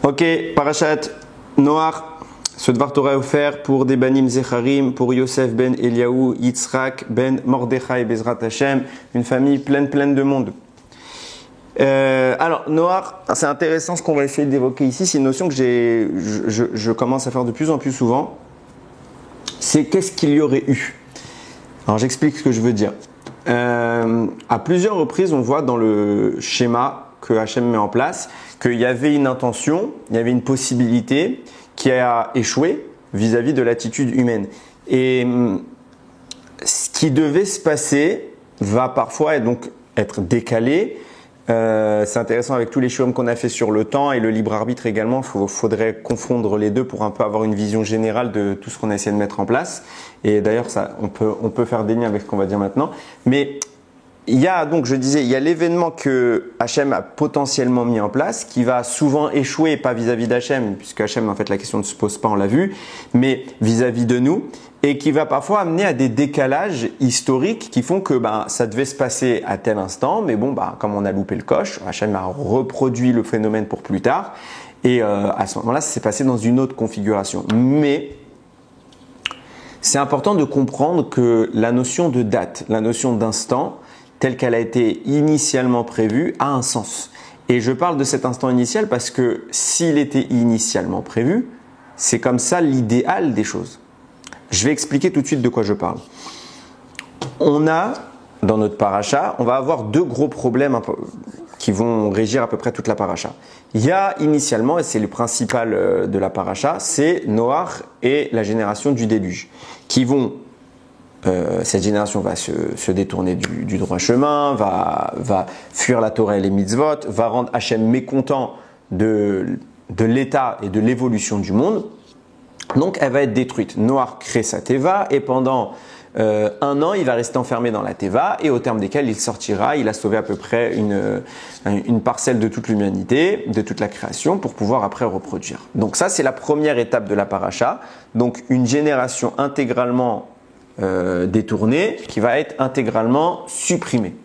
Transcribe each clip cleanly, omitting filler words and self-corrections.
Ok, Parashat Noach, ce Dvar Torah est offert pour des Banim Zecharim, pour Yosef ben Eliaou, Yitzhak ben Mordechai Bezrat Hashem, une famille pleine de monde. Alors, Noach, c'est intéressant ce qu'on va essayer d'évoquer ici, c'est une notion que je commence à faire de plus en plus souvent. C'est qu'est-ce qu'il y aurait eu. Alors, j'explique ce que je veux dire. À plusieurs reprises, on voit dans le schéma que Hachem met en place qu'il y avait une intention, il y avait une possibilité qui a échoué vis-à-vis de l'attitude humaine. Et ce qui devait se passer va parfois être décalé. C'est intéressant avec tous les shiurim qu'on a fait sur le temps et le libre arbitre également. Faudrait confondre les deux pour un peu avoir une vision générale de tout ce qu'on a essayé de mettre en place. Et d'ailleurs, on peut faire des liens avec ce qu'on va dire maintenant. Mais il y a donc, je disais, il y a l'événement que Hachem a potentiellement mis en place, qui va souvent échouer, pas vis-à-vis d'Hachem, puisque Hachem, en fait, la question ne se pose pas, on l'a vu, mais vis-à-vis de nous, et qui va parfois amener à des décalages historiques qui font que ça devait se passer à tel instant, mais comme on a loupé le coche, Hachem a reproduit le phénomène pour plus tard, et à ce moment-là, ça s'est passé dans une autre configuration. Mais c'est important de comprendre que la notion de date, la notion d'instant, telle qu'elle a été initialement prévue, a un sens. Et je parle de cet instant initial parce que s'il était initialement prévu, c'est comme ça l'idéal des choses. Je vais expliquer tout de suite de quoi je parle. On a, dans notre paracha, on va avoir deux gros problèmes qui vont régir à peu près toute la paracha. Il y a initialement, et c'est le principal de la paracha, c'est Noach et la génération du déluge, qui vont cette génération va se détourner du droit chemin, va fuir la Torah et les mitzvot, va rendre Hachem mécontent de l'état et de l'évolution du monde. Donc elle va être détruite. Noach crée sa Teva et pendant 1 an, il va rester enfermé dans la Teva et au terme desquels il sortira. Il a sauvé à peu près une parcelle de toute l'humanité, de toute la création pour pouvoir après reproduire. Donc ça, c'est la première étape de la paracha. Donc une génération intégralement détournée qui va être intégralement supprimée.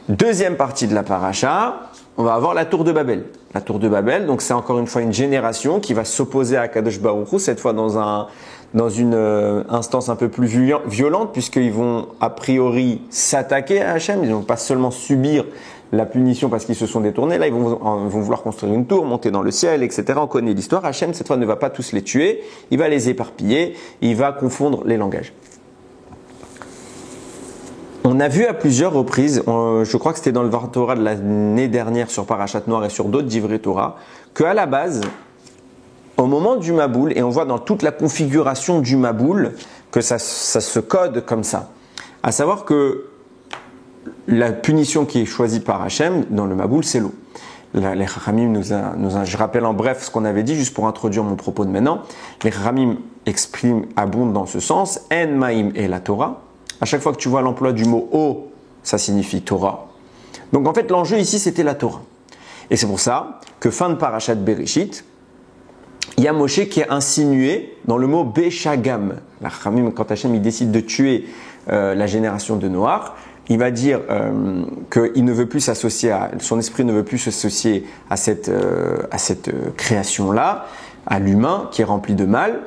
Deuxième partie de la paracha, on va avoir la tour de Babel. La tour de Babel, donc c'est encore une fois une génération qui va s'opposer à Kadosh Baruch Hu, cette fois dans une instance un peu plus violente, puisqu'ils vont a priori s'attaquer à Hachem, ils ne vont pas seulement subir la punition parce qu'ils se sont détournés, là ils vont vouloir construire une tour, monter dans le ciel, etc. On connaît l'histoire. Hachem cette fois ne va pas tous les tuer, il va les éparpiller, il va confondre les langages. On a vu à plusieurs reprises, je crois que c'était dans le Dvar Torah de l'année dernière sur Parashat Noach et sur d'autres Divrei Torah, qu'à la base, au moment du Maboul, et on voit dans toute la configuration du Maboul que ça se code comme ça. À savoir que la punition qui est choisie par Hachem dans le Maboul, c'est l'eau. Les Chachamim je rappelle en bref ce qu'on avait dit, juste pour introduire mon propos de maintenant. Les Chachamim abondent dans ce sens, En Maïm et la Torah. À chaque fois que tu vois l'emploi du mot eau, ça signifie Torah. Donc en fait, l'enjeu ici, c'était la Torah. Et c'est pour ça que fin de Parashat Bereshit, il y a Moshe qui est insinué dans le mot Béchagam. Quand Hachem il décide de tuer la génération de Noach, il va dire qu'il ne veut plus s'associer son esprit ne veut plus s'associer à cette création-là, à l'humain qui est rempli de mal.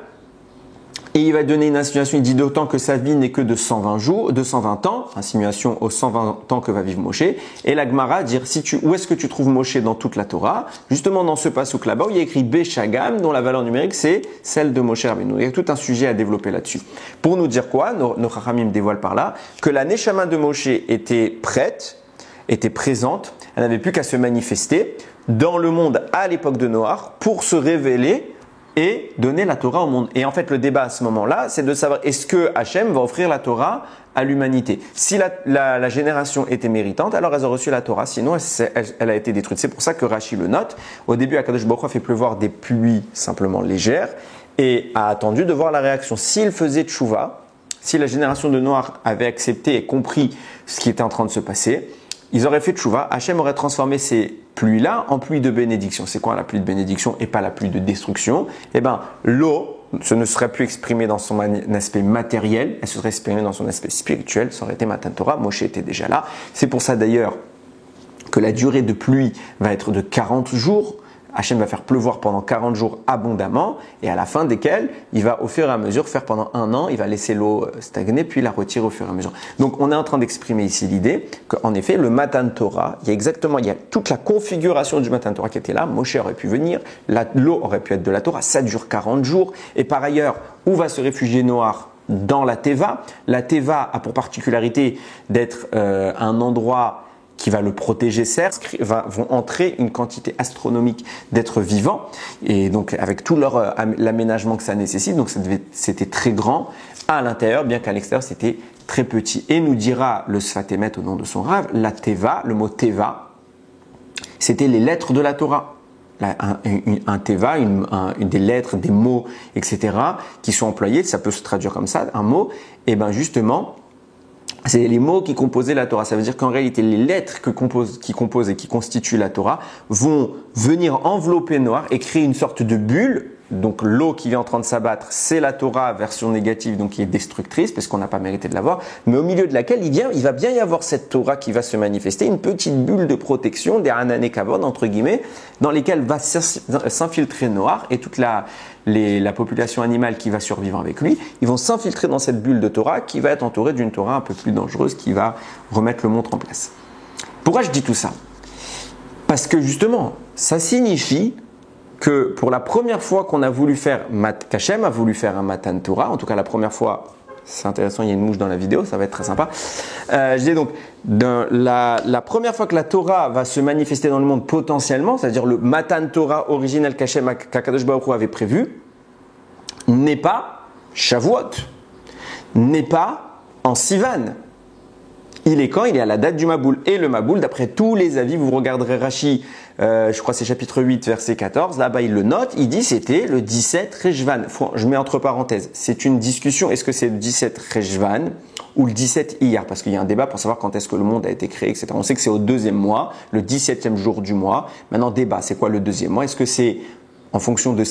Et il va donner une insinuation, il dit d'autant que sa vie n'est que de 120 ans, insinuation aux 120 ans que va vivre Moshe. Et la Gemara dire où est-ce que tu trouves Moshe dans toute la Torah? Justement dans ce passouk là-bas où il y a écrit Béchagam, dont la valeur numérique c'est celle de Moshe Rabbeinu. Il y a tout un sujet à développer là-dessus. Pour nous dire quoi? Nos Chachamim dévoilent par là que la Neshama de Moshe était prête, était présente, elle n'avait plus qu'à se manifester dans le monde à l'époque de Noach pour se révéler et donner la Torah au monde. Et en fait, le débat à ce moment-là, c'est de savoir est-ce que Hachem va offrir la Torah à l'humanité. Si la génération était méritante, alors elle a reçu la Torah, sinon elle a été détruite. C'est pour ça que Rashi le note. Au début, Akadosh Baruch Hu a fait pleuvoir des pluies simplement légères et a attendu de voir la réaction. S'il faisait tchouva, si la génération de Noach avait accepté et compris ce qui était en train de se passer, ils auraient fait tchouva, Hachem aurait transformé ces pluies-là en pluie de bénédiction. C'est quoi la pluie de bénédiction et pas la pluie de destruction? Eh bien, l'eau, ce ne serait plus exprimé dans son aspect matériel, elle serait exprimée dans son aspect spirituel, ça aurait été Matan Torah, Moshe était déjà là. C'est pour ça d'ailleurs que la durée de pluie va être de 40 jours, Hachem va faire pleuvoir pendant 40 jours abondamment et à la fin desquels il va au fur et à mesure faire pendant 1 an, il va laisser l'eau stagner puis la retirer au fur et à mesure. Donc on est en train d'exprimer ici l'idée qu'en effet le Matan Torah, il y a toute la configuration du Matan Torah qui était là. Moshe aurait pu venir, l'eau aurait pu être de la Torah, ça dure 40 jours et par ailleurs où va se réfugier Noach? Dans la Teva. La Teva a pour particularité d'être un endroit qui va le protéger, certes, vont entrer une quantité astronomique d'êtres vivants, et donc avec tout l'aménagement que ça nécessite, donc c'était très grand à l'intérieur, bien qu'à l'extérieur c'était très petit. Et nous dira le Sfat Emet au nom de son Rav, la Teva, le mot Teva, c'était les lettres de la Torah. Un teva, des lettres, des mots, etc., qui sont employés, ça peut se traduire comme ça, un mot, et bien justement, c'est les mots qui composaient la Torah. Ça veut dire qu'en réalité, les lettres qui composent et qui constituent la Torah vont venir envelopper Noach et créer une sorte de bulle. Donc l'eau qui vient en train de s'abattre, c'est la Torah version négative, donc qui est destructrice, parce qu'on n'a pas mérité de l'avoir, mais au milieu de laquelle il va bien y avoir cette Torah qui va se manifester, une petite bulle de protection, des Hanan Kavod, entre guillemets, dans lesquelles va s'infiltrer Noach et toute la population animale qui va survivre avec lui. Ils vont s'infiltrer dans cette bulle de Torah qui va être entourée d'une Torah un peu plus dangereuse qui va remettre le monde en place. Pourquoi je dis tout ça? Parce que justement, ça signifie que pour la première fois qu'Hachem a voulu faire un Matan Torah, en tout cas la première fois, c'est intéressant, il y a une mouche dans la vidéo, ça va être très sympa. Je dis donc, la première fois que la Torah va se manifester dans le monde potentiellement, c'est-à-dire le Matan Torah original qu'Akadosh Baruch Hu avait prévu, n'est pas Shavuot, n'est pas en Sivan. Il est quand? Il est à la date du Maboul. Et le Maboul, d'après tous les avis, vous regarderez Rashi, je crois c'est chapitre 8, verset 14, là-bas il le note, il dit c'était le 17 Rejvan. Je mets entre parenthèses, c'est une discussion, est-ce que c'est le 17 Rejvan ou le 17 Iyar? Parce qu'il y a un débat pour savoir quand est-ce que le monde a été créé, etc. On sait que c'est au 2e mois, le 17e jour du mois. Maintenant, débat, c'est quoi le 2e mois? Est-ce que c'est en fonction de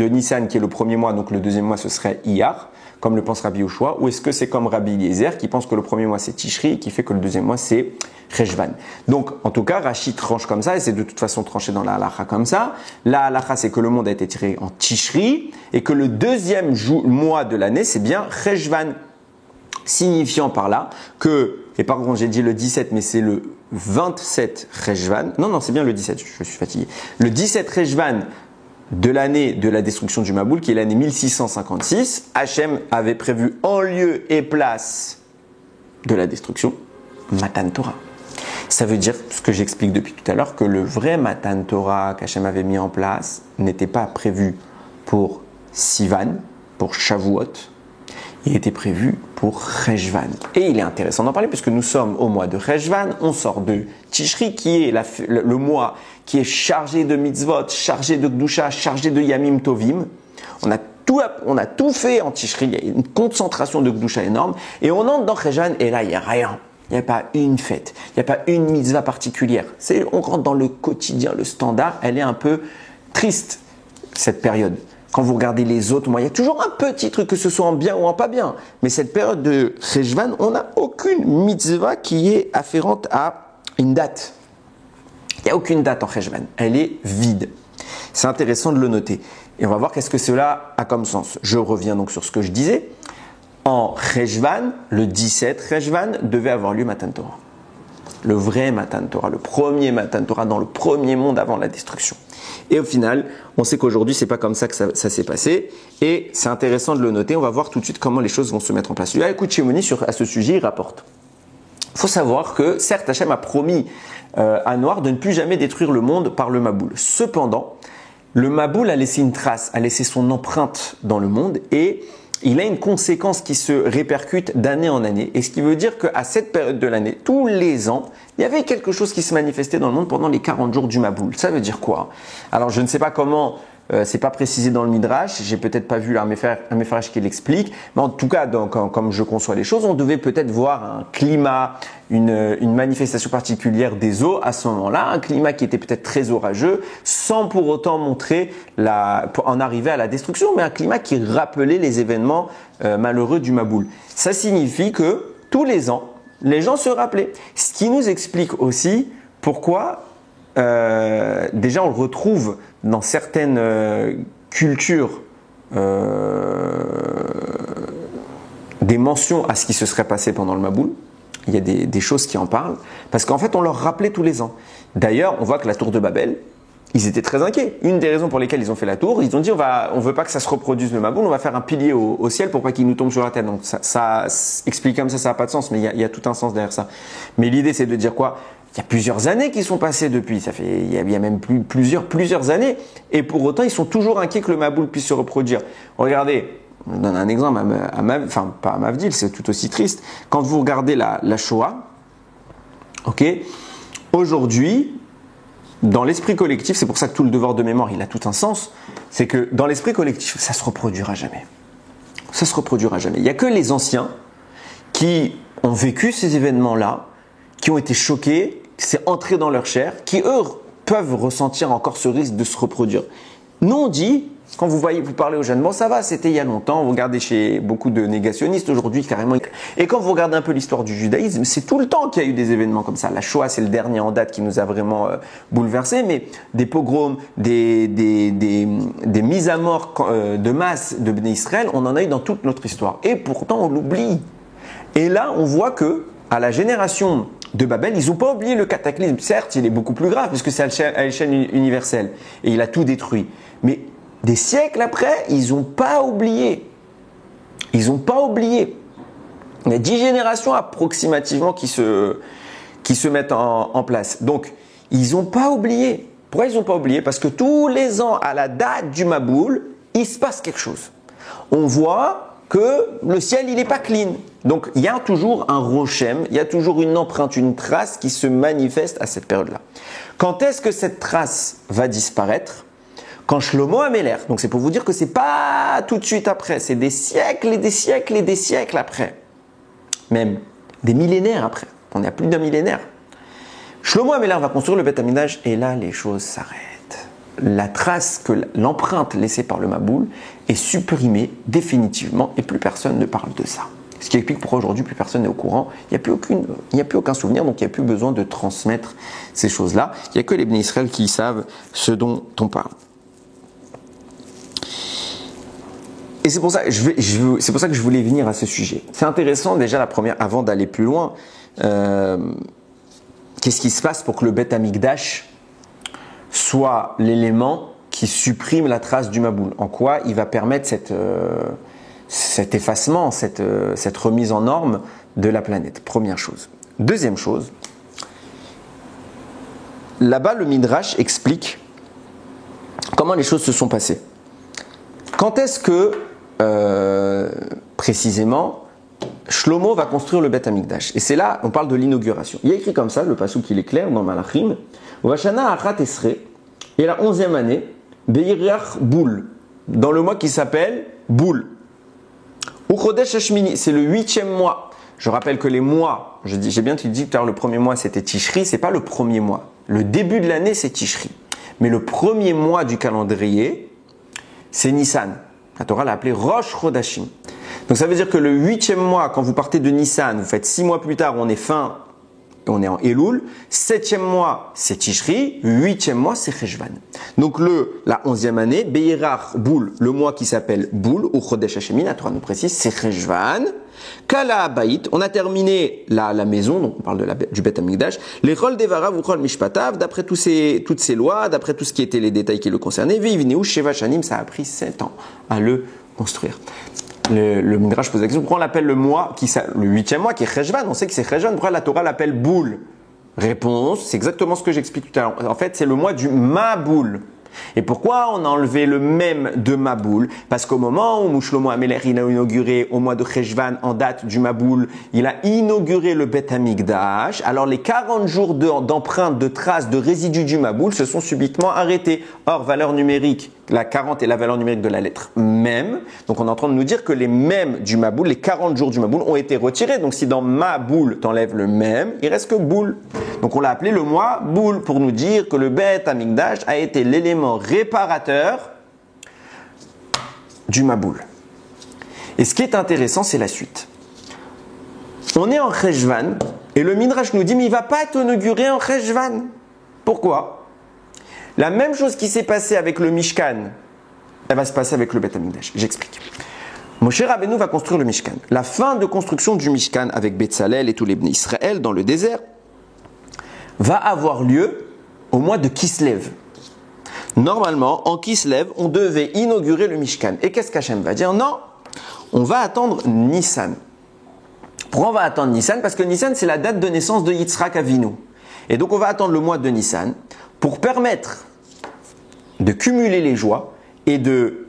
Nissan qui est le 1er mois, donc le 2e mois ce serait Iyar, comme le pense Rabbi Yoshua, ou est-ce que c'est comme Rabbi Eliezer qui pense que le 1er mois c'est Tishri et qui fait que le 2e mois c'est Rejvan. Donc en tout cas, Rashi tranche comme ça et c'est de toute façon tranché dans la halacha comme ça. La halacha c'est que le monde a été tiré en Tishri et que le 2e mois de l'année c'est bien Rejvan, signifiant par là que, et par contre j'ai dit le 17 mais c'est le 27 Rejvan, non c'est bien le 17, je suis fatigué, le 17 Rejvan de l'année de la destruction du Maboul, qui est l'année 1656, Hachem avait prévu en lieu et place de la destruction, Matan Torah. Ça veut dire, ce que j'explique depuis tout à l'heure, que le vrai Matan Torah qu'Hachem avait mis en place n'était pas prévu pour Sivan, pour Shavuot, il était prévu pour Rejvan. Et il est intéressant d'en parler puisque nous sommes au mois de Rejvan, on sort de Tishri qui est le mois qui est chargé de mitzvot, chargé de Gdusha, chargé de Yamim Tovim. On a tout fait en Tishri, il y a une concentration de Gdusha énorme et on entre dans Rejvan et là il n'y a rien. Il n'y a pas une fête, il n'y a pas une mitzvah particulière. On rentre dans le quotidien, le standard, elle est un peu triste cette période. Quand vous regardez les autres mois, il y a toujours un petit truc, que ce soit en bien ou en pas bien. Mais cette période de Rejvan, on n'a aucune mitzvah qui est afférente à une date. Il n'y a aucune date en Rejvan. Elle est vide. C'est intéressant de le noter. Et on va voir qu'est-ce que cela a comme sens. Je reviens donc sur ce que je disais. En Rejvan, le 17 Rejvan, devait avoir lieu Matan Torah. Le vrai Matan Torah, le premier Matan Torah dans le premier monde avant la destruction. Et au final, on sait qu'aujourd'hui, c'est pas comme ça que ça s'est passé. Et c'est intéressant de le noter. On va voir tout de suite comment les choses vont se mettre en place. Écoute, Shimoni, à ce sujet, il rapporte. Il faut savoir que, certes, Hachem a promis à Noach de ne plus jamais détruire le monde par le Maboul. Cependant, le Maboul a laissé une trace, a laissé son empreinte dans le monde et il a une conséquence qui se répercute d'année en année. Et ce qui veut dire qu'à cette période de l'année, tous les ans, il y avait quelque chose qui se manifestait dans le monde pendant les 40 jours du Maboul. Ça veut dire quoi? Alors, je ne sais pas comment, c'est pas précisé dans le Midrash, j'ai peut-être pas vu un Mefarech qui l'explique, mais en tout cas, comme je conçois les choses, on devait peut-être voir un climat, une manifestation particulière des eaux à ce moment-là, un climat qui était peut-être très orageux, sans pour autant montrer en arriver à la destruction, mais un climat qui rappelait les événements malheureux du Maboul. Ça signifie que tous les ans, les gens se rappelaient. Ce qui nous explique aussi pourquoi déjà on le retrouve dans certaines cultures, des mentions à ce qui se serait passé pendant le Maboul. Il y a des choses qui en parlent, parce qu'en fait on leur rappelait tous les ans. D'ailleurs, on voit que la tour de Babel, ils étaient très inquiets. Une des raisons pour lesquelles ils ont fait la tour, ils ont dit on veut pas que ça se reproduise le Maboul, on va faire un pilier au ciel pour pas qu'il nous tombe sur la tête. Donc ça explique comme ça n'a pas de sens, mais il y a tout un sens derrière ça. Mais l'idée c'est de dire quoi? Il y a plusieurs années qui sont passées depuis, il y a même plusieurs années, et pour autant ils sont toujours inquiets que le Maboul puisse se reproduire. Regardez, je donne un exemple pas à Mavdil, c'est tout aussi triste. Quand vous regardez la Shoah, ok, aujourd'hui, dans l'esprit collectif, c'est pour ça que tout le devoir de mémoire, il a tout un sens, c'est que dans l'esprit collectif, ça se reproduira jamais. Ça se reproduira jamais. Il n'y a que les anciens qui ont vécu ces événements-là, qui ont été choqués, c'est entré dans leur chair, qui eux peuvent ressentir encore ce risque de se reproduire. Nous on dit, quand vous parlez aux jeunes, bon ça va, c'était il y a longtemps, vous regardez chez beaucoup de négationnistes aujourd'hui carrément. Et quand vous regardez un peu l'histoire du judaïsme, c'est tout le temps qu'il y a eu des événements comme ça. La Shoah c'est le dernier en date qui nous a vraiment bouleversés, mais des pogroms, des mises à mort de masse de Bnei Israël, on en a eu dans toute notre histoire. Et pourtant on l'oublie. Et là on voit que à la génération de Babel, ils n'ont pas oublié le cataclysme. Certes, il est beaucoup plus grave puisque c'est à l'échelle universelle et il a tout détruit. Mais des siècles après, ils n'ont pas oublié. Ils n'ont pas oublié. Il y a 10 générations approximativement qui se mettent en place. Donc, ils n'ont pas oublié. Pourquoi ils n'ont pas oublié? Parce que tous les ans, à la date du Maboul, il se passe quelque chose. On voit que le ciel, il n'est pas clean. Donc, il y a toujours un rochem, il y a toujours une empreinte, une trace qui se manifeste à cette période-là. Quand est-ce que cette trace va disparaître? Quand Shlomo Améler, donc c'est pour vous dire que c'est pas tout de suite après, c'est des siècles et des siècles et des siècles après. Même des millénaires après. On est à plus d'un millénaire. Shlomo Améler va construire le Beth Amikdash et là, les choses s'arrêtent. La trace, l'empreinte laissée par le Maboul est supprimée définitivement et plus personne ne parle de ça. Ce qui explique pourquoi aujourd'hui plus personne n'est au courant. Il n'y a plus aucun souvenir, donc il n'y a plus besoin de transmettre ces choses-là. Il n'y a que les Bnei Israël qui savent ce dont on parle. Et c'est pour ça que je voulais venir à ce sujet. C'est intéressant déjà avant d'aller plus loin. Qu'est-ce qui se passe pour que le Beth Amikdash soit l'élément qui supprime la trace du Maboul? En quoi il va permettre cet effacement, cette remise en norme de la planète? Première chose. Deuxième chose, là-bas le Midrash explique comment les choses se sont passées. Quand est-ce que précisément Shlomo va construire le Beth Amikdash? Et c'est là, on parle de l'inauguration. Il y a écrit comme ça, le passouk il est clair dans Malachim, Vashana Achat Esrei, et la 11e année, Beiriach Boul, dans le mois qui s'appelle Boul. Uchodesh Hashmini, c'est le 8e mois. Je rappelle que les mois, j'ai bien dit tout à l'heure, le premier mois c'était Tishri, c'est pas le premier mois. Le début de l'année c'est Tishri. Mais le premier mois du calendrier, c'est Nissan. La Torah l'a appelé Rosh Chodashim. Donc ça veut dire que le 8e mois, quand vous partez de Nissan, vous faites 6 mois plus tard, on est en Elul. 7e mois, c'est Tishri. 8e mois, c'est Cheshvan. Donc la 11e année, Beirach Boul, le mois qui s'appelle Boul, ou Chodesh Hashemi, la Torah nous précise, c'est Cheshvan. Kala Abayit, on a terminé la maison, donc on parle du Beth Amikdash. Les Chol Devarav ou Chol Mishpatav, d'après toutes ces lois, d'après tout ce qui étaient les détails qui le concernaient, Vivneu Sheva Shanim, ça a pris 7 ans à le construire. Le Midrash pose la question, pourquoi on l'appelle le 8e mois qui est Cheshvan? On sait que c'est Cheshvan, pourquoi la Torah l'appelle Boul? Réponse, c'est exactement ce que j'explique tout à l'heure. En fait, c'est le mois du Maboul. Et pourquoi on a enlevé le même de Maboul? Parce qu'au moment où Shlomo Améler il a inauguré au mois de Cheshvan en date du Maboul, il a inauguré le Beth Amikdash. Alors les 40 jours d'empreintes, de traces, de résidus du Maboul se sont subitement arrêtés. Or, valeur numérique, la 40 est la valeur numérique de la lettre Mem. Donc on est en train de nous dire que les Mem du Maboul, les 40 jours du Maboul ont été retirés. Donc si dans Maboul t'enlèves le Mem, il reste que Boul. Donc on l'a appelé le mois Boul pour nous dire que le Beth Amikdash a été l'élément réparateur du Maboul. Et ce qui est intéressant, c'est la suite. On est en Cheshvan et le Midrash nous dit mais il ne va pas être inauguré en Cheshvan. Pourquoi? La même chose qui s'est passée avec le Mishkan, elle va se passer avec le Beth Amikdash. J'explique. Moshe Rabbeinu va construire le Mishkan. La fin de construction du Mishkan avec Betzalel et tous les Bnei Israël dans le désert va avoir lieu au mois de Kislev. Normalement, en Kislev, on devait inaugurer le Mishkan. Et qu'est-ce qu'Hachem va dire? Non, on va attendre Nissan. Pourquoi on va attendre Nissan? Parce que Nissan, c'est la date de naissance de Yitzhak Avinu. Et donc, on va attendre le mois de Nissan pour permettre de cumuler les joies et de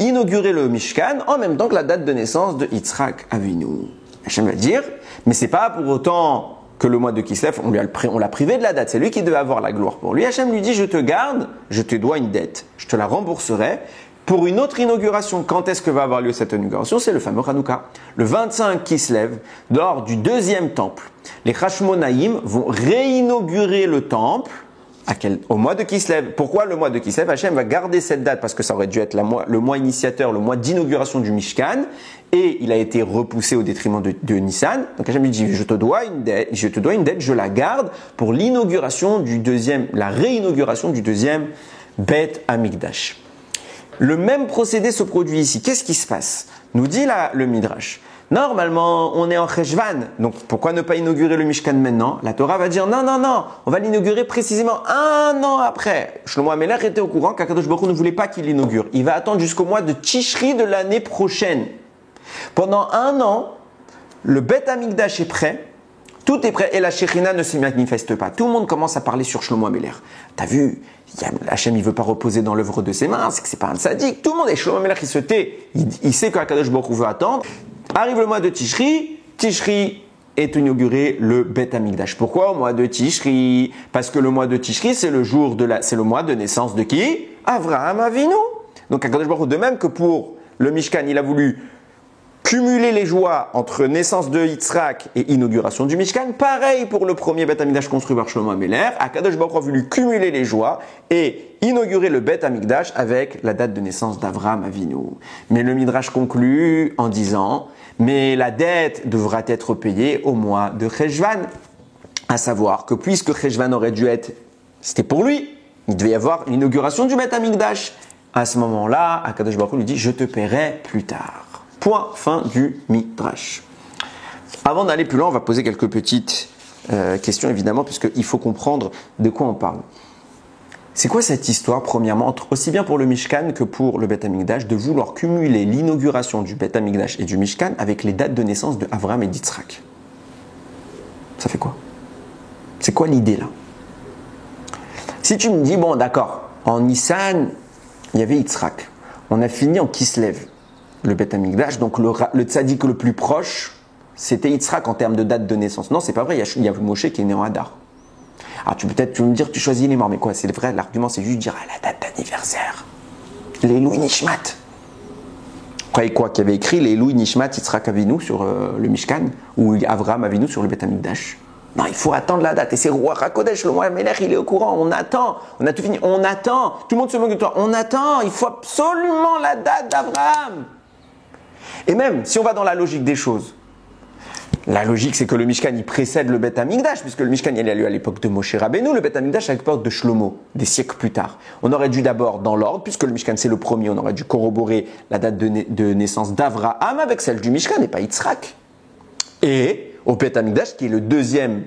inaugurer le Mishkan en même temps que la date de naissance de Yitzhak Avinu. Hachem va dire, mais c'est pas pour autant que le mois de Kislev, on l'a privé de la date. C'est lui qui devait avoir la gloire pour lui. Hachem lui dit, je te garde, je te dois une dette. Je te la rembourserai pour une autre inauguration. Quand est-ce que va avoir lieu cette inauguration? C'est le fameux Hanouka. Le 25 Kislev, lors du deuxième temple, les Hashmonaïm vont réinaugurer le temple au mois de Kislev. Pourquoi le mois de Kislev? Hachem va garder cette date parce que ça aurait dû être le mois initiateur, le mois d'inauguration du Mishkan, et il a été repoussé au détriment de Nissan. Donc Hachem lui dit, je te dois une dette, je la garde pour la réinauguration du deuxième Beth Amikdash. Le même procédé se produit ici. Qu'est-ce qui se passe? Nous dit le Midrash. Normalement, on est en Cheshvan, donc pourquoi ne pas inaugurer le Mishkan maintenant? La Torah va dire non, on va l'inaugurer précisément un an après. Shlomo HaMelech était au courant qu'Akadosh Baruch Hu ne voulait pas qu'il l'inaugure. Il va attendre jusqu'au mois de Tishri de l'année prochaine. Pendant un an, le Beth Amikdash est prêt, tout est prêt et la Shekhinah ne se manifeste pas. Tout le monde commence à parler sur Shlomo HaMelech. T'as vu, Hachem il veut pas reposer dans l'œuvre de ses mains, c'est que c'est pas un sadique. Tout le monde, et Shlomo HaMelech il se tait, il sait qu'Akadosh Baruch Hu veut attendre. Arrive le mois de Tishri, Tishri est inauguré le Beth Amikdash. Pourquoi au mois de Tishri? Parce que le mois de Tishri, c'est le mois de naissance de qui? Avraham Avinu. Donc Akadosh Baruch Hu, de même que pour le Mishkan, il a voulu cumuler les joies entre naissance de Yitzhak et inauguration du Mishkan. Pareil pour le premier Beth Amikdash construit par Shlomo HaMelech. Akadosh Baruch Hu a voulu cumuler les joies et inaugurer le Beth Amikdash avec la date de naissance d'Avraham Avinu. Mais le Midrash conclut en disant, mais la dette devra être payée au mois de Cheshvan. À savoir que puisque Cheshvan aurait dû être, c'était pour lui, il devait y avoir l'inauguration du Beth Amikdash. À ce moment-là, Akadosh Baruch Hu lui dit, je te paierai plus tard. Point, fin du Midrash. Avant d'aller plus loin, on va poser quelques petites questions, évidemment, puisqu'il faut comprendre de quoi on parle. C'est quoi cette histoire, premièrement, aussi bien pour le Mishkan que pour le Beth Amikdash, de vouloir cumuler l'inauguration du Beth Amikdash et du Mishkan avec les dates de naissance de Avraham et d'Yitzhak? Ça fait quoi? C'est quoi l'idée là? Si tu me dis, bon d'accord, en Nissan, il y avait Yitzhak. On a fini en Kislev, le Beth Amikdash, donc le tzaddik le plus proche, c'était Yitzhak en termes de date de naissance. Non, c'est pas vrai, il y a Moshe qui est né en Hadar. Alors tu vas me dire, tu choisis les morts, mais quoi, c'est vrai, l'argument c'est juste dire la date d'anniversaire. Les Louis Nishmat. Vous croyez quoi, qu'il y avait écrit les Louis Nishmat Yitzhak Avinu sur le Mishkan ou Avraham Avinu sur le Beth Amikdash? Non, il faut attendre la date. Et c'est Roi Hakodesh, le Roi HaMelech, il est au courant. On attend. On a tout fini. On attend. Tout le monde se moque de toi. On attend. Il faut absolument la date d'Avraham. Et même, si on va dans la logique des choses, la logique, c'est que le Mishkan, il précède le Beth Amikdash, puisque le Mishkan, il a lieu à l'époque de Moshe Rabbeinu, le Beth Amikdash à l'époque de Shlomo, des siècles plus tard. On aurait dû d'abord, dans l'ordre, puisque le Mishkan, c'est le premier, on aurait dû corroborer la date de naissance d'Avraham avec celle du Mishkan, et pas Yitzhak. Et au Beth Amikdash, qui est le deuxième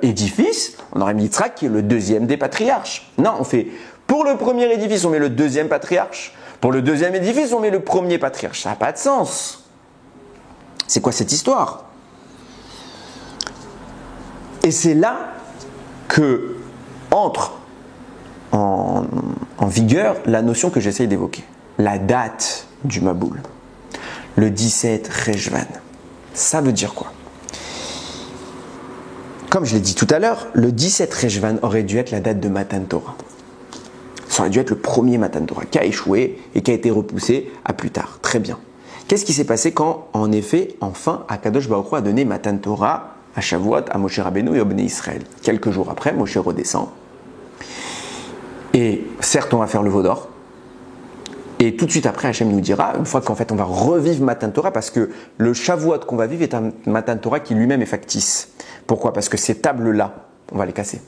édifice, on aurait mis Yitzhak, qui est le deuxième des patriarches. Non, on fait, pour le premier édifice, on met le deuxième patriarche. Pour le deuxième édifice, on met le premier patriarche. Ça n'a pas de sens. C'est quoi cette histoire? Et c'est là que entre en vigueur la notion que j'essaye d'évoquer. La date du Maboul. Le 17 Cheshvan. Ça veut dire quoi? Comme je l'ai dit tout à l'heure, le 17 Cheshvan aurait dû être la date de Matan Torah. Ça aurait dû être le premier Matan Torah qui a échoué et qui a été repoussé à plus tard. Très bien. Qu'est-ce qui s'est passé quand, en effet, enfin, Akadosh Baruch Hu a donné Matan Torah à Shavuot, à Moshe Rabbeinu et au Bnei Israël? Quelques jours après, Moshe redescend. Et certes, on va faire le veau d'or. Et tout de suite après, Hachem nous dira, une fois qu'en fait on va revivre Matan Torah, parce que le Shavuot qu'on va vivre est un Matan Torah qui lui-même est factice. Pourquoi? Parce que ces tables-là, on va les casser.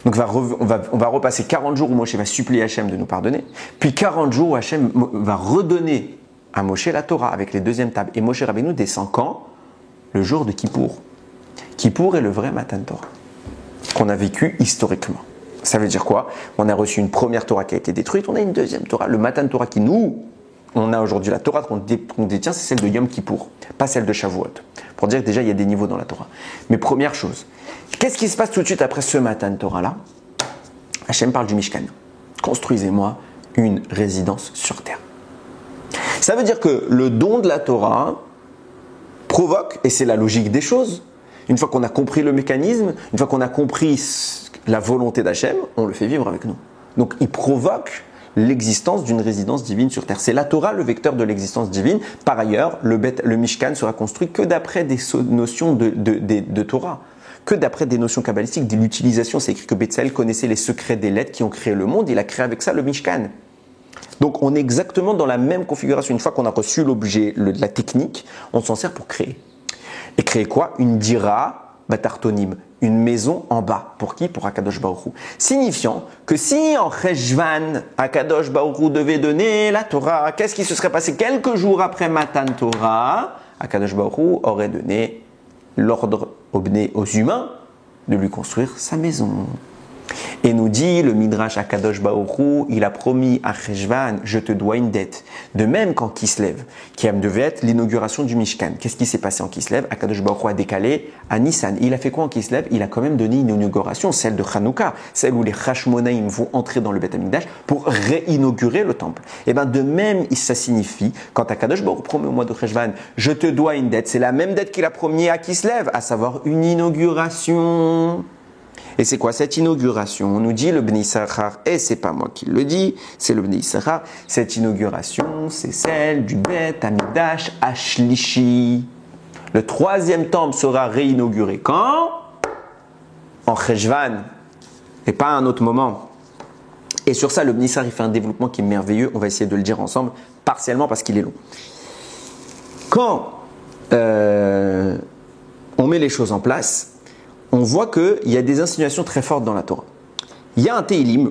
Donc on va repasser 40 jours où Moshe va supplier Hachem de nous pardonner, puis 40 jours où Hachem va redonner à Moshe la Torah avec les deuxièmes tables. Et Moshe Rabbeinu descend quand? Le jour de Kippour. Kippour est le vrai Matan Torah qu'on a vécu historiquement. Ça veut dire quoi? On a reçu une première Torah qui a été détruite, on a une deuxième Torah. Le Matan Torah qui on a aujourd'hui, la Torah qu'on détient, c'est celle de Yom Kippour, pas celle de Shavuot. Pour dire que déjà, il y a des niveaux dans la Torah. Mais première chose, qu'est-ce qui se passe tout de suite après ce Matan Torah-là? Hachem parle du Mishkan. Construisez-moi une résidence sur terre. Ça veut dire que le don de la Torah provoque, et c'est la logique des choses, une fois qu'on a compris le mécanisme, une fois qu'on a compris la volonté d'Hachem, on le fait vivre avec nous. Donc il provoque l'existence d'une résidence divine sur terre. C'est la Torah le vecteur de l'existence divine. Par ailleurs, le Mishkan sera construit que d'après des notions de Torah, que d'après des notions kabbalistiques, de l'utilisation. C'est écrit que Betzalel connaissait les secrets des lettres qui ont créé le monde. Il a créé avec ça le Mishkan. Donc on est exactement dans la même configuration. Une fois qu'on a reçu l'objet, la technique, on s'en sert pour créer. Et créer quoi? Une dira batartonim, une maison en bas. Pour qui? Pour Akadosh Baruch Hu. Signifiant que si en Cheshvan, Akadosh Baruch Hu devait donner la Torah, qu'est-ce qui se serait passé quelques jours après Matan Torah? Akadosh Baruch Hu aurait donné l'ordre aux humains de lui construire sa maison. Et nous dit le Midrash Akadosh Baruch Hu, il a promis à Cheshvan, je te dois une dette. De même qu'en Kislev, qui devait être l'inauguration du Mishkan. Qu'est-ce qui s'est passé en Kislev? Akadosh Baruch Hu a décalé à Nissan. Il a fait quoi en Kislev? Il a quand même donné une inauguration, celle de Hanouka, celle où les Hashmonaïm vont entrer dans le Beth Amikdash pour réinaugurer le temple. Et bien de même, ça signifie, quand Akadosh Baruch Hu promet au mois de Cheshvan, je te dois une dette, c'est la même dette qu'il a promis à Kislev, à savoir une inauguration. Et c'est quoi cette inauguration? On nous dit le Bnei Issachar, et c'est pas moi qui le dis, c'est le Bnei Issachar. Cette inauguration, c'est celle du Beth Amikdash Ashlishi. Le troisième temple sera réinauguré quand? En Cheshvan, et pas à un autre moment. Et sur ça, le Bnei Issachar, il fait un développement qui est merveilleux. On va essayer de le dire ensemble, partiellement parce qu'il est long. Quand on met les choses en place, on voit qu'il y a des insinuations très fortes dans la Torah. Il y a un Tehillim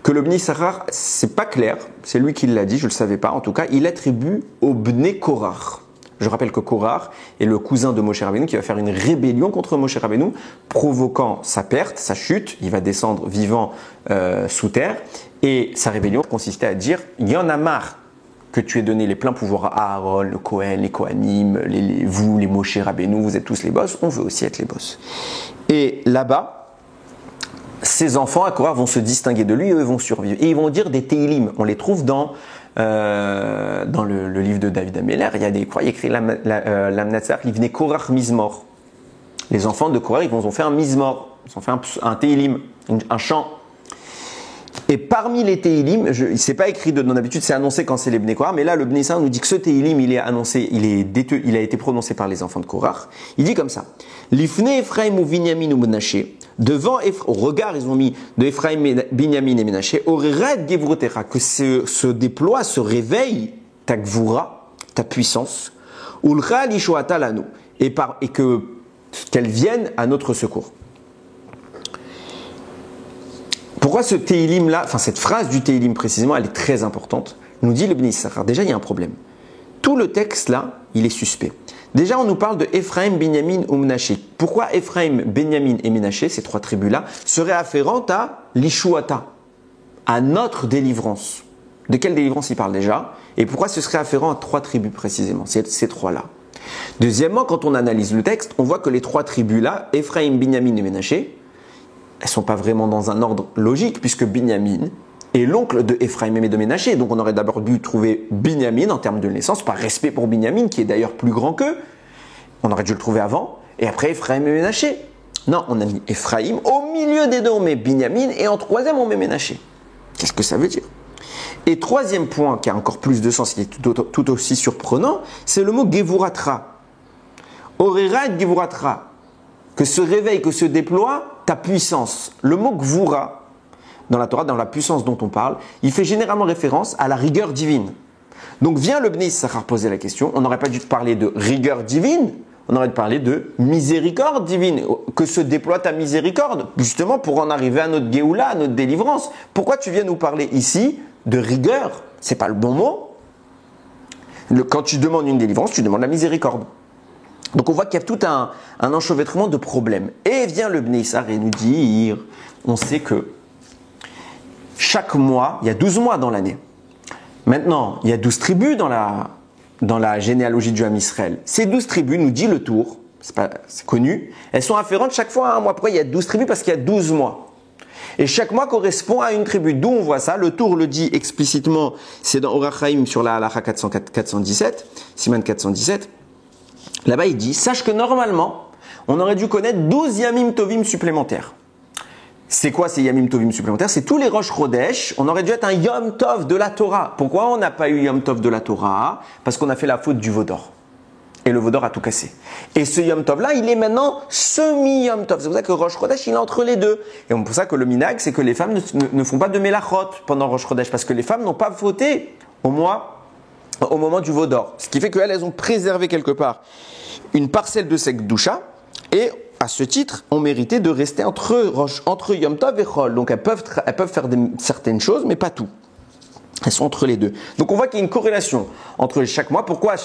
que le Bnei Issachar, c'est pas clair, c'est lui qui l'a dit, je ne le savais pas, en tout cas, il attribue au Bnei Korach. Je rappelle que Korach est le cousin de Moshe Rabbeinu qui va faire une rébellion contre Moshe Rabbeinu, provoquant sa perte, sa chute, il va descendre vivant sous terre, et sa rébellion consistait à dire, il y en a marre que tu aies donné les pleins pouvoirs à Aaron, le Kohen, les Kohanim, vous, les Moshe Rabbeinu, vous êtes tous les boss, on veut aussi être les boss. Et là-bas, ses enfants à Korah vont se distinguer de lui et eux vont survivre. Et ils vont dire des Tehillim. On les trouve dans le livre de David Ameller. Il y a des croix, il y a écrit l'Amnatzach, Livnei Korach Mizmor. Les enfants de Korah, ils ont fait un Mizmor, ils ont fait un Tehillim, un chant. Et parmi les Tehillim, c'est pas écrit de d'habitude, c'est annoncé quand c'est les Bnei Korach, mais là le Bnei Issachar nous dit que ce Tehillim, il est annoncé, il a été prononcé par les enfants de Korach. Il dit comme ça: Lifnei Ephraim ou Binyamin ou Menaché, devant au regard ils ont mis de Ephraim, Binyamin et Menaché, Orered Gevrotecha, que se déploie, se réveille ta Gvura, ta puissance, Ulcha Lishoata Lanu, et qu'elle vienne à notre secours. Pourquoi ce Tehillim là, enfin cette phrase du Tehillim précisément, elle est très importante. Nous dit le Bnei Issachar. Déjà, il y a un problème. Tout le texte là, il est suspect. Déjà, on nous parle de Ephraim, Binyamin ou Menaché. Pourquoi Ephraim, Binyamin et Menaché, ces trois tribus-là, seraient afférentes à l'Ishuata, à notre délivrance? De quelle délivrance il parle déjà? Et pourquoi ce serait afférent à trois tribus précisément, ces trois-là? Deuxièmement, quand on analyse le texte, on voit que les trois tribus-là, Ephraim, Binyamin et Menaché, elles ne sont pas vraiment dans un ordre logique, puisque Binyamin est l'oncle de Ephraim et de Ménaché. Donc on aurait d'abord dû trouver Binyamin en termes de naissance, par respect pour Binyamin, qui est d'ailleurs plus grand qu'eux. On aurait dû le trouver avant, et après Ephraim et Ménaché. Non, on a mis Ephraim, au milieu des deux on met Binyamin, et en troisième on met Ménaché. Qu'est-ce que ça veut dire? Et troisième point, qui a encore plus de sens, qui est tout aussi surprenant, c'est le mot Gevuratra. Orera et Gevuratra. Que se réveille, que se déploie ta puissance. Le mot Gvura, dans la Torah, dans la puissance dont on parle, il fait généralement référence à la rigueur divine. Donc vient le Bnei Issachar poser la question, on n'aurait pas dû parler de rigueur divine, on aurait dû parler de miséricorde divine, que se déploie ta miséricorde, justement pour en arriver à notre Géoula, à notre délivrance. Pourquoi tu viens nous parler ici de rigueur? C'est pas le bon mot. Quand tu demandes une délivrance, tu demandes la miséricorde. Donc on voit qu'il y a tout un enchevêtrement de problèmes. Et vient le Bnei Issachar et nous dire, on sait que chaque mois, il y a 12 mois dans l'année. Maintenant, il y a 12 tribus dans la généalogie du Ham Israël. Ces 12 tribus, nous dit le tour, c'est connu, elles sont afférentes chaque fois à un mois. Pourquoi il y a 12 tribus? Parce qu'il y a 12 mois. Et chaque mois correspond à une tribu. D'où on voit ça. Le tour le dit explicitement, c'est dans Orach Chaim sur la Halacha 417, Siman 417. Là-bas, il dit, sache que normalement, on aurait dû connaître 12 Yamim Tovim supplémentaires. C'est quoi ces Yamim Tovim supplémentaires? C'est tous les Rosh Chodesh. On aurait dû être un Yom Tov de la Torah. Pourquoi on n'a pas eu Yom Tov de la Torah? Parce qu'on a fait la faute du Vaudor. Et le Vaudor a tout cassé. Et ce Yom Tov là, il est maintenant semi-Yom Tov. C'est pour ça que Rosh Chodesh, il est entre les deux. Et c'est pour ça que le minag, c'est que les femmes ne font pas de Melachot pendant Rosh Chodesh. Parce que les femmes n'ont pas fauté au moment du Vaudor. Ce qui fait qu'elles ont préservé quelque part une parcelle de Sekdusha. Et à ce titre, ont mérité de rester entre Yom Tov et Chol. Donc elles peuvent faire certaines choses, mais pas tout. Elles sont entre les deux. Donc on voit qu'il y a une corrélation entre chaque mois. Pourquoi